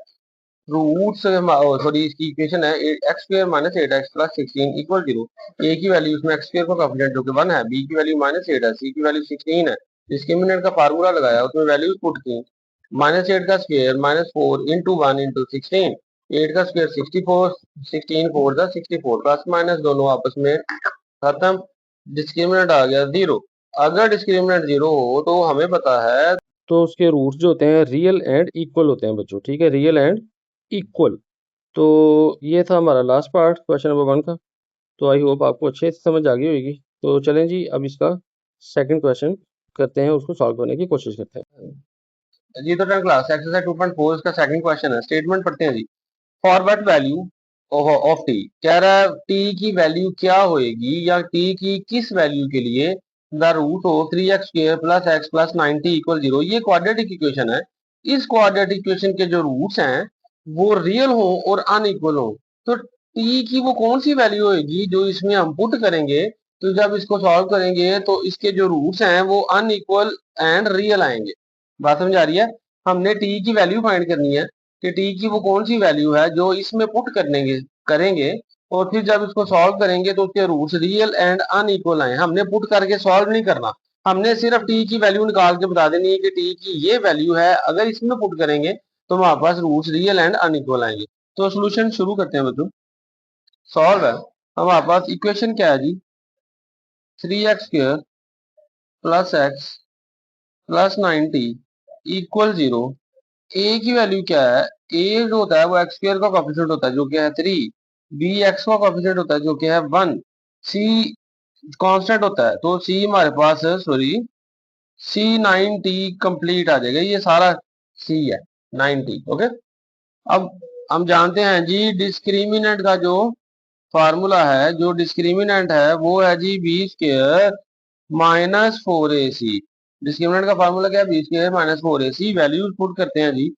रूट्स, सॉरी इसकी इक्वेशन है x² minus 8x plus 16 equal 0। ए की वैल्यू इसमें x² का कॉम्पोनेंट जो कि 1 है, बी की वैल्यू -8 है, सी की वैल्यू 16 है। डिस्क्रिमिनेंट का फार्मूला लगाया, उसमें वैल्यूज पुट की। -8 का स्क्वायर -4 इंटू 1 इंटू 16, 8 का स्क्वायर 64, 16 4 द 64, प्लस माइनस दोनों आपस में खत्म। डिस्क्रिमिनेंट आ गया 0। अगर डिस्क्रिमिनेंट 0 हो तो हमें पता है, तो उसके रूट्स जो होते हैं रियल एंड इक्वल होते हैं बच्चों, ठीक है, रियल एंड इक्वल। तो ये था हमारा लास्ट पार्ट क्वेश्चन नंबर 1 का। तो आई होप आपको अच्छे से समझ आ गई होगी। तो चलें जी अब इसका सेकंड क्वेश्चन करते हैं, उसको सॉल्व करने की कोशिश करते हैं जी। तो 10 क्लास एक्सरसाइज 2.4 इसका सेकंड क्वेश्चन है। स्टेटमेंट पढ़ते हैं जी। फॉरवर्ड वैल्यू ऑफ टी, कह रहा है टी की वैल्यू क्या होएगी या टी की किस वैल्यू के लिए the root of 3x² plus x plus 90 equal 0। ये क्वाड्रेटिक इक्वेशन है। इस क्वाड्रेटिक इक्वेशन के जो रूट्स हैं वो रियल हो और अनइक्वल हो, तो टी की वो कौन सी वैल्यू होगी जो इसमें हम पुट करेंगे, तो जब इसको सॉल्व करेंगे तो इसके जो रूट्स हैं वो अनइक्वल एंड रियल आएंगे। बात समझ आ रही है? हमने टी की वैल्यू फाइंड करनी है कि टी की वो कौन सी वैल्यू है जो इसमें पुट करेंगे और फिर जब इसको सॉल्व करेंगे तो उसके रूट्स रियल एंड अनइक्वल आए। हमने पुट करके सॉल्व नहीं करना, हमने सिर्फ टी की वैल्यू निकाल के बता देनी है कि टी की ये वैल्यू है, अगर इसमें पुट करेंगे तो हमारे पास रूट्स रियल एंड अनइक्वल आएंगे। तो सोल्यूशन शुरू करते हैं बच्चों। सॉल्व है, हमारे पास इक्वेशन क्या है जी, 3x² plus x plus 90 equal 0। ए की वैल्यू क्या है, ए जो होता है वो x² का कोफिशिएंट होता है जो कि है 3, बी एक्स का कोफिशिएंट होता है जो कि है 1, सी कांस्टेंट होता है तो सी हमारे पास सॉरी सी 90 कंप्लीट आ जाएगा, ये सारा सी है 90। ओके, अब हम जानते हैं जी डिस्क्रिमिनेंट का जो फार्मूला है, जो डिस्क्रिमिनेंट है वो है जी b² माइनस 4ac। डिस्क्रिमिनेंट का फार्मूला क्या है, b² minus 4ac। Value put करते हैं जी,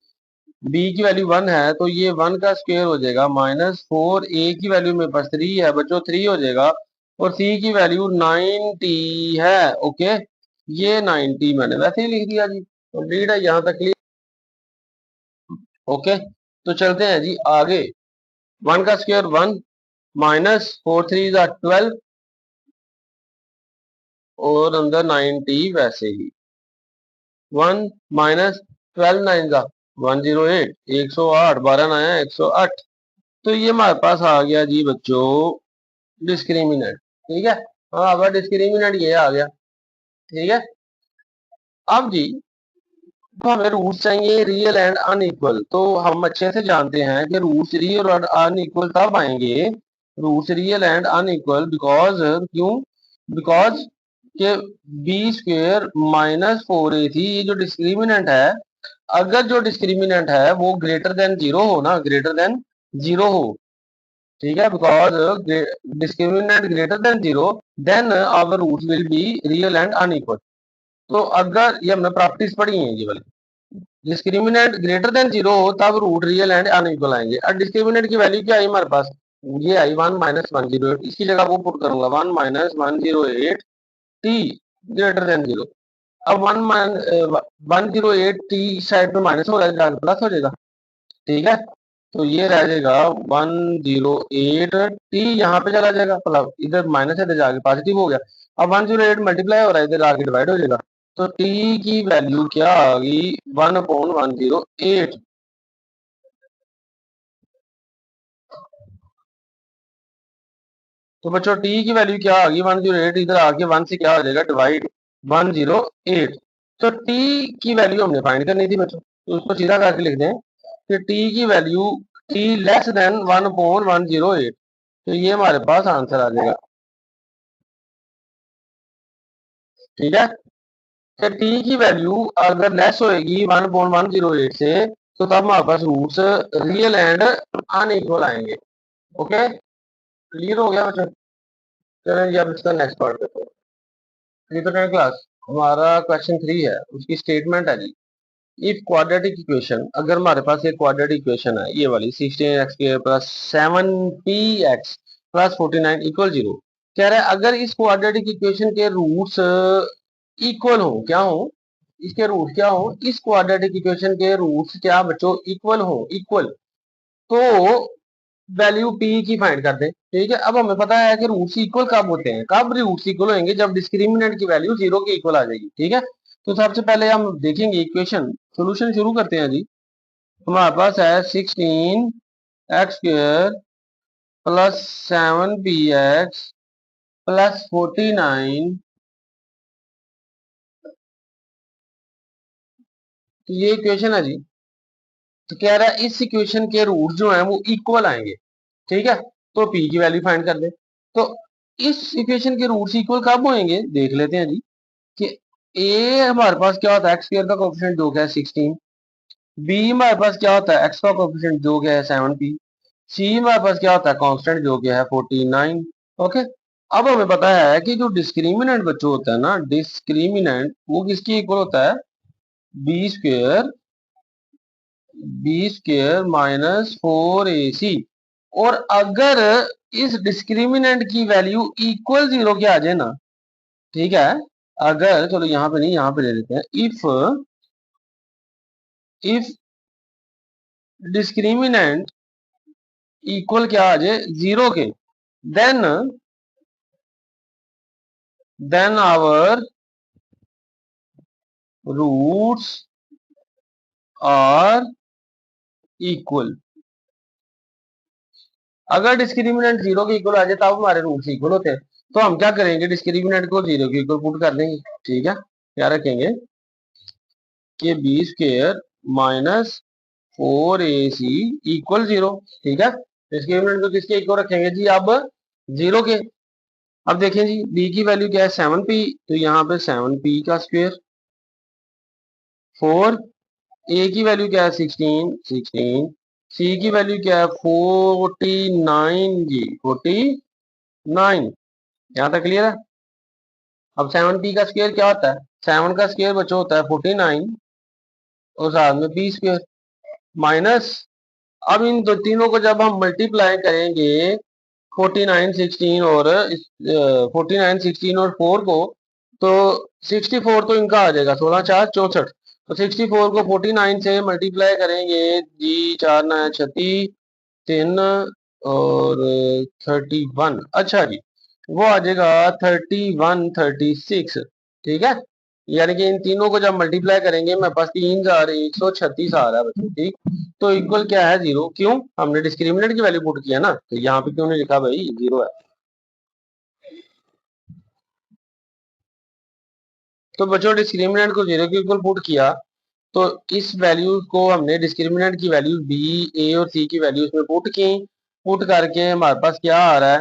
b की वैल्यू 1 है तो ये 1 का स्क्वायर हो जाएगा माइनस 4, a की वैल्यू मेरे पास 3 है बच्चों, 3 हो जाएगा और c की वैल्यू 90 है। ओके, ये 90 मैंने वैसे ही लिख दिया जी, कंप्लीट है यहाँ तक क्लियर। ओके, तो चलते हैं जी आगे। 1 का स्क्वायर 1 माइनस 4 3 12 और अंदर 90 वैसे ही 1 माइनस 12 9 108, 108, 12 9 108। तो ये हमारे पास आ गया जी बच्चों डिस्क्रिमिनेंट। ठीक है, हाँ अब डिस्क्रिमिनेंट ये आ गया। ठीक है, अब जी तो हमें रूट्स चाहिए रियल एंड अनइक्वल। तो हम अच्छे से जानते हैं कि रूट्स रियल और अनइक्वल तब आएंगे, roots real and unequal because, क्यों, बिकॉज के b² माइनस 4ac ये जो डिस्क्रिमिनेंट है, अगर जो डिस्क्रिमिनेंट है वो ग्रेटर देन जीरो हो ना, ग्रेटर देन जीरो हो, ठीक है, because discriminant greater than zero then our roots will be real and unequal. तो अगर ये हमने प्रॉपर्टीज पढ़ी हैं ये वाली, डिस्क्रिमिनेंट ग्रेटर देन जीरो हो तब रूट रियल एंड अनइक्वल आएंगे। अब डिस्क्रिमिनेंट की वैल्यू क्या आई हमारे पास, ये आई 1 माइनस 108, इसकी जगह वो पुट करूंगा 1 minus 108 T greater than zero. अब 108 टी साइड पे माइनस हो जाएगा, प्लस हो जाएगा। ठीक है, तो ये रह जाएगा 108 टी, यहाँ पे चला जाएगा मतलब इधर माइनस है इधर जाके पॉजिटिव हो गया। अब 108 मल्टीप्लाई हो रहा है, इधर आके डिवाइड हो जाएगा। तो टी की वैल्यू क्या आ गई, 1/108। तो बच्चों टी की वैल्यू क्या आ गई 108, इधर आके 1 से क्या हो जाएगा डिवाइड 108। तो टी की वैल्यू हमने फाइंड करनी थी बच्चों, तो उसको सीधा करके लिख दें कि टी की वैल्यू टी लेस देन 1/108। तो ये हमारे पास आंसर आ जाएगा। ठीक है, तो टी की वैल्यू अगर लेस होएगी 1/108 से तो तब हमारे पास रूट्स रियल एंड अनइक्वल आएंगे। ओके, क्लियर हो गया बच्चों? चलें जी अब इसका नेक्स्ट पार्ट देखो। थ्री तो टेन क्लास हमारा क्वेश्चन 3 है, उसकी स्टेटमेंट है जी, इफ क्वाड्रेटिक इक्वेशन, अगर हमारे पास एक क्वाड्रेटिक इक्वेशन है ये वाली 16x² plus 7px plus 49 equal 0, कह रहा है अगर इस क्वाड्रेटिक इक्वेशन के रूट्स इक्वल हो, क्या हो, इसके रूट क्या हो, इस क्वाड्रेटिक इक्वेशन के रूट्स क्या बच्चों इक्वल हो, इक्वल, तो वैल्यू p की फाइंड कर दें। ठीक है, अब हमें पता है कि रूट्स इक्वल कब होते हैं, कब रूट्स इक्वल होंगे, जब डिस्क्रिमिनेंट की वैल्यू जीरो के इक्वल आ जाएगी। ठीक है, तो सबसे पहले हम देखेंगे इक्वेशन, सोल्यूशन शुरू करते हैं जी। हमारे पास है 16x² प्लस 7px प्लस 49, तो ये इक्वेशन है जी। तो कह रहा है इस इक्वेशन के रूट जो है वो इक्वल आएंगे। ठीक है, तो p की वैल्यू फाइंड कर दे। तो इस इक्वेशन के रूट्स इक्वल कब होंगे देख लेते हैं जी, कि a हमारे पास क्या होता है x² का कोएफिशिएंट जो कि है 16, b हमारे पास क्या होता है x का कोएफिशिएंट जो कि है 7p, c हमारे पास क्या होता है कांस्टेंट जो कि है 49। ओके, अब हमें पता है कि जो डिस्क्रिमिनेंट बच्चों होता है ना, डिस्क्रिमिनेंट वो किसकी इक्वल होता है, b² माइनस 4ac। और अगर इस डिस्क्रिमिनेंट की वैल्यू इक्वल जीरो के आ जाए ना, ठीक है, अगर चलो यहाँ पे नहीं यहाँ पे ले लेते हैं, इफ इफ डिस्क्रिमिनेंट इक्वल क्या आ जाए 0 के, then our roots are equal. अगर डिस्क्रिमिनेंट 0 के इक्वल आ जाए तब हमारे रूट्स इक्वल होते हैं। तो हम क्या करेंगे, डिस्क्रिमिनेंट को 0 के इक्वल पुट कर देंगे। ठीक है, क्या रखेंगे कि B square minus 4ac equal 0। ठीक है, डिस्क्रिमिनेंट को किसके इक्वल रखेंगे जी, अब 0 के। अब देखें जी, b की वैल्यू क्या है 7p, तो यहाँ पे 7p का स्क्वायर, 4 a की वैल्यू क्या है 16, c की वैल्यू क्या है 49 जी, 49। यहाँ तक क्लियर है। अब 7p का स्क्वायर क्या होता है, 7 का स्क्वायर बच्चों होता है 49 और साथ में p स्क्वायर माइनस। अब इन दो तीनों को जब हम मल्टीप्लाई करेंगे 49 16 और 49 16 और 4 को, तो 64 तो इनका आ जाएगा 16 4 64। तो 64 को 49 से मल्टीप्लाई करेंगे जी, 4 9 36 3 और 31। अच्छा जी, वो आ जाएगा 31 36। ठीक है, यानी कि इन तीनों को जब मल्टीप्लाई करेंगे मेरे पास 3136 आ रहा है बच्चों। ठीक, तो इक्वल क्या है 0, क्यों, हमने डिस्क्रिमिनेंट की वैल्यू पुट किया ना, तो यहाँ पे क्यों नहीं लिखा भाई 0 है। तो बच्चों डिस्क्रिमिनेंट को 0 के इक्वल पुट किया, तो इस वैल्यू को हमने डिस्क्रिमिनेंट की वैल्यू बी ए और सी की वैल्यू इसमें पुट की। पुट करके हमारे पास क्या आ रहा है,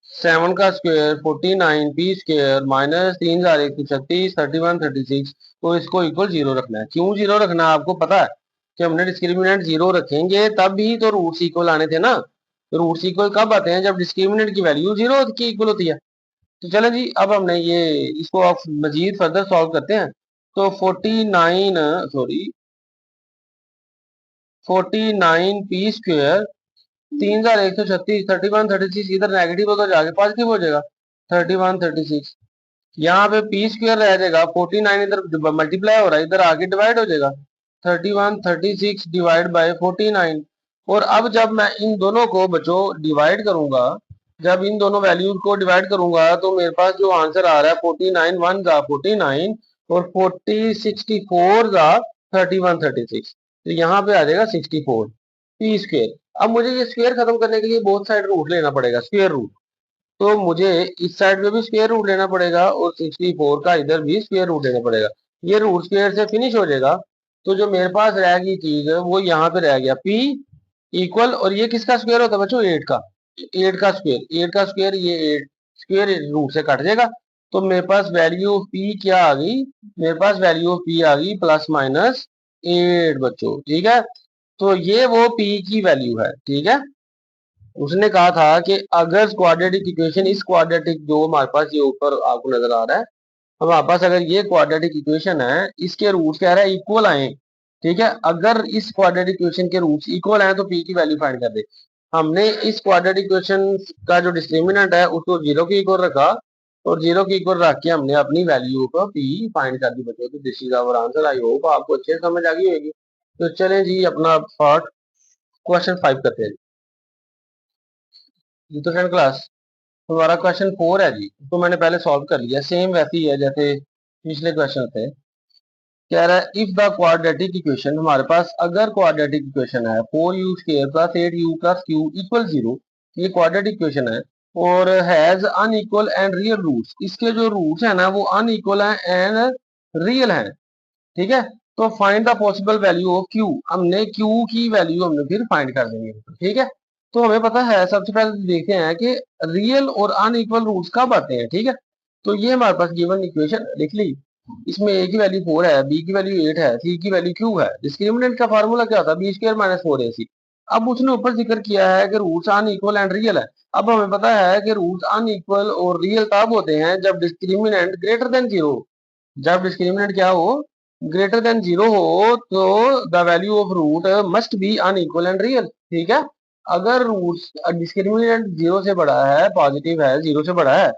7 का स्क्वायर 49 पी स्क्वायर माइनस 3136 31 36। तो इसको इक्वल 0 रखना है। क्यों 0 रखना है, आपको पता है कि हमने डिस्क्रिमिनेंट 0 रखेंगे तब भी तो रूट्स इक्वल आने थे ना। तो रूट्स इक्वल कब आते हैं, जब डिस्क्रिमिनेंट की वैल्यू 0 की इक्वल होती है। तो चलो जी, अब हमने ये इसको आप मजीद फर्दर सॉल्व करते हैं। तो 49 पी स्क्वायर 3136 31 36 इधर नेगेटिव होगा जाके पॉजिटिव हो जाएगा 31 36। यहाँ पे पी स्क्वायर रह जाएगा, 49 इधर मल्टीप्लाई हो रहा है, इधर आगे डिवाइड हो जाएगा 31 36 डिवाइड बाय 49। और अब जब मैं इन दोनों को बच्चों डिवाइड करूंगा, जब इन दोनों वैल्यूज को डिवाइड करूंगा तो मेरे पास जो आंसर आ रहा है 49 1 जा 49 और 40 64 जा 31 36। तो यहाँ पे आ जाएगा 64 पी स्क्वायर। अब मुझे ये स्क्वायर खत्म करने के लिए बहुत साइड रूट लेना पड़ेगा, स्क्वायर रूट। तो मुझे इस साइड में भी स्क्वायर रूट लेना पड़ेगा और 64 का इधर भी स्क्वायर रूट लेना पड़ेगा। ये रूट स्क्वायर से फिनिश हो जाएगा। तो जो मेरे पास रहेगी चीज वो यहाँ पे रह गया पी इक्वल, और ये किसका स्क्वायर होता है बच्चों 8 का, 8 का स्क्वायर, 8 का स्क्वायर, ये 8 स्क्वायर रूट से कट जाएगा। तो मेरे पास वैल्यू ऑफ पी क्या आ गई, मेरे पास वैल्यू ऑफ पी आ गई प्लस माइनस 8 बच्चों। ठीक है, तो ये वो पी की वैल्यू है। ठीक है, उसने कहा था कि अगर क्वाड्रेटिक इक्वेशन, इस क्वाड्रेटिक जो हमारे पास ये ऊपर आपको नजर आ रहा है, हमारे पास अगर ये क्वाड्रेटिक इक्वेशन है, इसके रूट्स क्या है इक्वल आए। ठीक है, अगर इस क्वाड्रेटिक इक्वेशन के रूट्स इक्वल आए तो पी की वैल्यू फाइंड कर दे। हमने इस क्वाड्रेटिक इक्वेशन का जो डिस्क्रिमिनेंट है उसको 0 के इक्वल रखा, और 0 के इक्वल रख के हमने अपनी वैल्यू को पी फाइंड कर दी बच्चों। तो this is our answer. I hope आपको अच्छे समझ आ गई होगी। तो चलें जी, अपना पार्ट क्वेश्चन 5 करते हैं जी। तो फ्रेंड क्लास, हमारा क्वेश्चन 4 है जी, तो मैंने पहले सॉल्व कर लिया, सेम वैसे ही है जैसे पिछले क्वेश्चन थे। कह रहा है इफ द क्वाड्रेटिक इक्वेशन, हमारे पास अगर क्वाड्रेटिक इक्वेशन है 4u square plus 8u plus q equal 0, ये क्वाड्रेटिक इक्वेशन है और has unequal and real roots, इसके जो रूट्स है ना वो अनइक्वल है एंड रियल है। ठीक है, तो find the possible value of q, हमने q की वैल्यू हमने फिर फाइंड कर देंगे। ठीक है, तो हमें पता है, सबसे पहले देखते हैं कि रियल और अनइक्वल रूट्स कब आते हैं। ठीक है, तो ये हमारे पास गिवन इक्वेशन लिख ली, इसमें a की वैल्यू 4 है, b की वैल्यू 8 है, c की वैल्यू q है। डिस्क्रिमिनेंट का फार्मूला क्या होता है, बी स्क्वायर माइनस 4ac। अब उसने ऊपर जिक्र किया है कि रूट्स अनइक्वल एंड रियल है। अब हमें पता है कि रूट्स अनइक्वल और रियल तब होते हैं जब डिस्क्रिमिनेंट ग्रेटर देन 0, जब डिस्क्रिमिनेंट क्या हो, ग्रेटर देन 0 हो, तो the value of root must be unequal and real. ठीक है, अगर रूट्स डिस्क्रिमिनेंट 0 से बड़ा है, पॉजिटिव है, 0 से बड़ा है,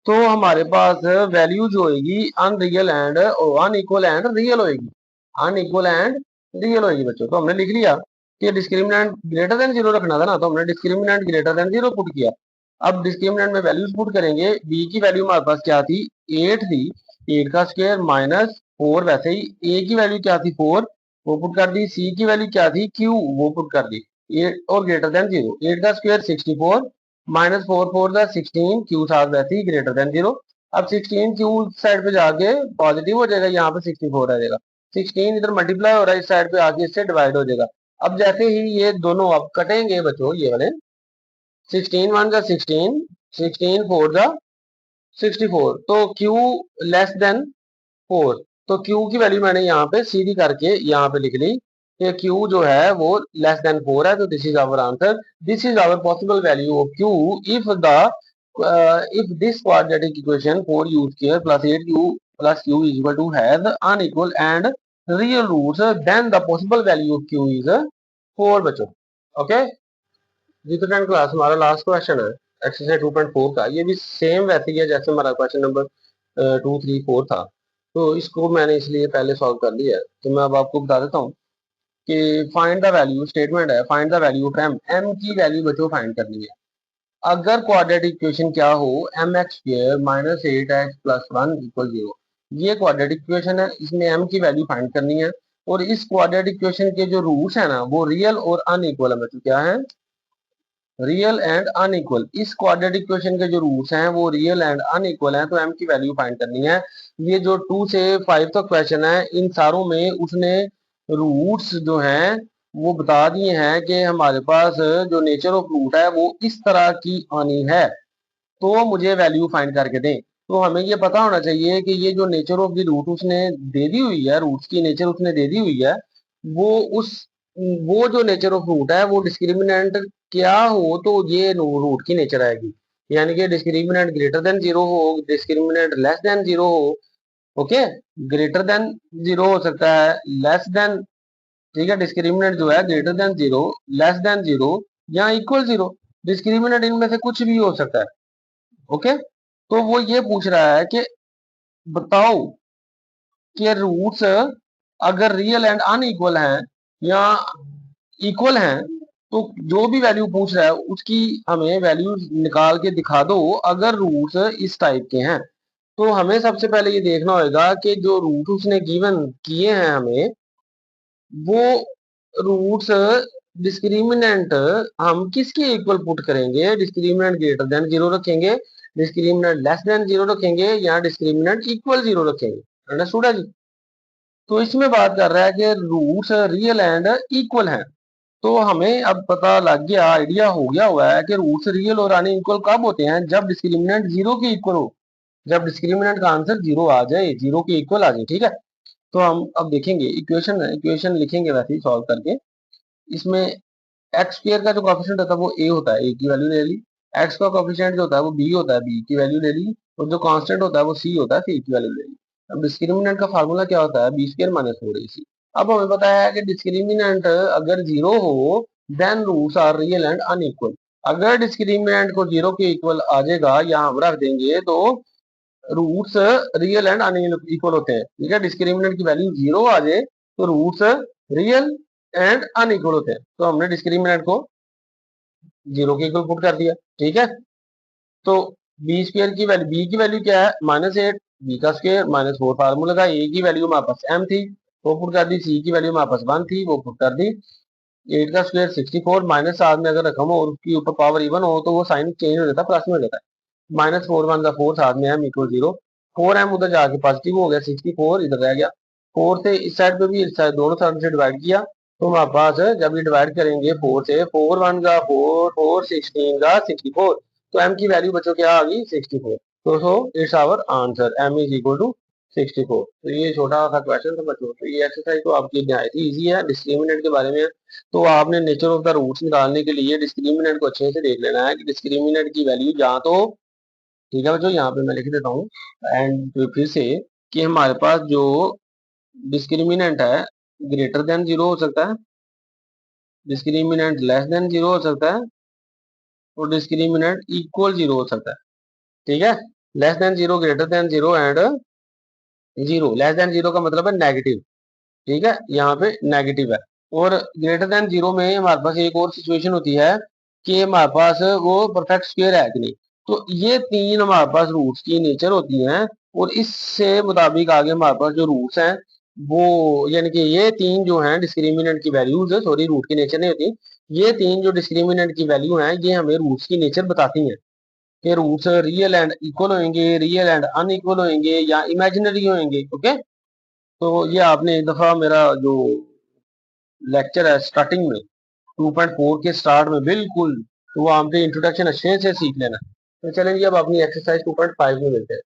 तो हमारे पास वैल्यू जो होगी unreal and unequal and real होगी, अनइक्वल एंड रियल होगी बच्चों। तो हमने लिख लिया कि डिस्क्रिमिनेंट ग्रेटर देन जीरो रखना था ना, तो हमने discriminant greater than zero put किया। अब डिस्क्रिमिनेंट में वैल्यूज पुट करेंगे। बी की वैल्यू हमारे पास क्या थी, 8 थी। 8 का स्क्वायर माइनस 4, वैसे ही ए की वैल्यू क्या थी, 4, वो पुट कर दी। सी की वैल्यू क्या थी, क्यू, वो पुट कर दी। 8 और ग्रेटर देन जीरो। 8 का स्क्वायर 64 माइनस 4 4 का 16, क्यू साथ वैसे ही ग्रेटर देन जीरो। अब 16 क्यू साइड पे जाके पॉजिटिव हो जाएगा, यहाँ पे 64 आ जाएगा। 16 इधर मल्टीप्लाई हो रहा है, इस साइड पे आके इससे डिवाइड हो जाएगा। अब जैसे ही ये दोनों अब कटेंगे बच्चों, ये वाले 16 वन का 16, 16 फोर का 64, तो क्यू लेस देन 4। तो क्यू की वैल्यू मैंने यहाँ पे सीधी करके यहाँ पे लिख ली कि क्यू जो है वो लेस देन 4 है। तो this is our answer, this is our possible value of q if the if this quadratic equation 4u square plus 8u plus q is equal to has unequal and real roots, then the possible value of q is 4 बच्चों। ओके, जी तो 10 क्लास हमारा लास्ट क्वेश्चन है एक्सरसाइज 2.4 का। ये भी सेम वैसे ही है जैसे हमारा क्वेश्चन नंबर 2 3 4 था। तो इसको मैंने इसलिए पहले सॉल्व कर लिया है। तो मैं अब आपको बता देता हूँ कि फाइंड द वैल्यू, स्टेटमेंट है find the value of m. M की वैल्यू बच्चों फाइंड करनी है। अगर क्वाड्रेटिक इक्वेशन क्या हो, m x square minus 8x plus 1 equal 0, ये क्वाड्रेटिक इक्वेशन है, इसमें एम की वैल्यू फाइंड करनी है। और इस क्वाड्रेटिक इक्वेशन के जो रूट्स है ना वो रियल और अनइक्वल है बच्चों। क्या है, रियल एंड अनइक्वल। इस क्वाड्रेटिक इक्वेशन के जो रूट्स हैं वो रियल एंड अनइक्वल हैं, तो एम की वैल्यू फाइंड करनी है। ये जो 2 से 5 तक क्वेश्चन है, इन सारों में उसने रूट्स जो हैं वो बता दिए हैं कि हमारे पास जो नेचर ऑफ रूट है वो इस तरह की आनी है, तो मुझे वैल्यू फाइंड करके दें। तो हमें ये पता होना चाहिए कि ये जो नेचर ऑफ द रूट उसने दे दी हुई है, रूट्स की नेचर उसने दे दी हुई है, वो उस वो जो नेचर ऑफ रूट है वो डिस्क्रिमिनेंट क्या हो तो ये रूट की नेचर आएगी। यानी कि डिस्क्रिमिनेंट ग्रेटर देन जीरो हो, डिस्क्रिमिनेंट लेस देन जीरो हो। ओके, ग्रेटर देन जीरो हो सकता है, लेस देन, ठीक है, डिस्क्रिमिनेंट जो है greater than zero, less than zero या इक्वल जीरो। डिस्क्रिमिनेंट इनमें से कुछ भी हो सकता है। ओके, तो वो ये पूछ रहा है कि बताओ कि रूट्स अगर रियल एंड अनइक्वल हैं या इक्वल हैं, तो जो भी वैल्यू पूछ रहा है उसकी हमें वैल्यू निकाल के दिखा दो अगर रूट्स इस टाइप के हैं। तो हमें सबसे पहले ये देखना होगा कि जो रूट उसने गिवन किए हैं हमें, वो रूट्स डिस्क्रिमिनेंट हम किसके इक्वल पुट करेंगे। डिस्क्रिमिनेंट ग्रेटर देन जीरो रखेंगे, डिस्क्रिमिनेंट लेस देन जीरो रखेंगे या डिस्क्रिमिनेंट इक्वल जीरो रखेंगे। अंडरस्टूड है जी। तो इसमें बात कर रहा है कि रूट्स रियल एंड इक्वल हैं। तो हमें अब पता लग गया, आइडिया हो गया हुआ है कि रूट्स रियल और अनइक्वल कब होते हैं, जब डिस्क्रिमिनेंट जीरो के इक्वल हो, जब डिस्क्रिमिनेंट का आंसर जीरो आ जाए, जीरो के इक्वल आ जाए। ठीक है, तो हम अब देखेंगे इक्वेशन, इक्वेशन लिखेंगे वैसे ही सॉल्व करके। इसमें एक्स स्क्वायर का जो कोफिशिएंट होता है वो ए होता है, ए की वैल्यू ले ली। एक्स का कोफिशिएंट जो होता है वो बी होता है, बी की वैल्यू ले ली। और जो कांस्टेंट होता है वो सी होता है, सी की वैल्यू ले ली। अब डिस्क्रिमिनेंट का फार्मूला क्या होता है, बी स्क्वायर माइनस 4ac। अब हमें पता है कि डिस्क्रिमिनेंट अगर जीरो हो then roots are real and unequal. अगर डिस्क्रिमिनेंट को जीरो के इक्वल आ जाएगा या हम रख देंगे तो रूट्स रियल एंड अनइक्वल होते हैं। ठीक है, डिस्क्रिमिनेंट की वैल्यू जीरो आ जाए तो रूट्स रियल एंड अनइक्वल होते हैं। तो हमने डिस्क्रिमिनेंट को जीरो के इक्वल पुट कर दिया। ठीक है, तो बी स्क्र की वैल्यू, बी की वैल्यू क्या है -8, बी का स्क्र -4 फार्मूला का। ए की वैल्यू हमारे पास m थी, वो पुट कर दी। सी की वैल्यू हमारे पास 1 थी, वो पुट कर दी। 8 का स्क्र 64, माइनस साथ में अगर रकम हो और उसकी ऊपर पावर इवन हो तो वो साइन चेंज हो जाता है, प्लस में हो जाता है। -4 1 का 4 साथ में m इक्वल 0। 4m उधर जाके पॉजिटिव हो गया, 64 इधर रह गया। 4 से इस साइड पे भी, इस साइड दोनों साइड से डिवाइड किया तो हमारे पास जब ये डिवाइड करेंगे 4 से, 4 1 का 4, 4 16 का 64, तो m की वैल्यू बच्चों क्या आ गई 64। तो so it's our answer, m is equal to 64। तो ये छोटा सा क्वेश्चन था बच्चों। तो ये एक्सरसाइज तो आपकी नहायत ही इजी है, डिस्क्रिमिनेंट के बारे में है। तो आपने नेचर ऑफ द रूट्स निकालने के लिए डिस्क्रिमिनेंट को अच्छे से देख लेना है कि डिस्क्रिमिनेंट की वैल्यू या तो, ठीक है बच्चों, यहाँ पे मैं लिख देता हूँ एंड फिर से कि हमारे पास जो डिस्क्रिमिनेंट है ग्रेटर देन जीरो हो सकता है, डिस्क्रिमिनेंट लेस देन जीरो हो सकता है और डिस्क्रिमिनेंट इक्वल जीरो हो सकता है। ठीक है, less than zero, greater than zero and zero. Less than zero का मतलब है नेगेटिव, ठीक है, यहाँ पे नेगेटिव है। और ग्रेटर देन जीरो में हमारे पास एक और सिचुएशन होती है कि हमारे पास वो परफेक्ट स्क्वायर है कि नहीं। तो ये तीन हमारे पास रूट्स की नेचर होती हैं, और इससे मुताबिक आगे हमारे पास जो रूट्स हैं वो, यानी कि ये तीन जो हैं डिस्क्रिमिनेंट की वैल्यूज, सॉरी रूट की नेचर नहीं होती, ये तीन जो डिस्क्रिमिनेंट की वैल्यू हैं ये हमें रूट्स की नेचर बताती हैं कि रूट्स रियल एंड इक्वल होंगे, रियल एंड अनइक्वल होंगे, या इमेजिनरी होंगे। ओके, तो ये आपने एक दफा मेरा जो लेक्चर है स्टार्टिंग में 2.4 के स्टार्ट में बिल्कुल, तो वो आपने इंट्रोडक्शन अच्छे से सीख लेना। तो चलें जी, अब अपनी एक्सरसाइज 2.5 में मिलते हैं।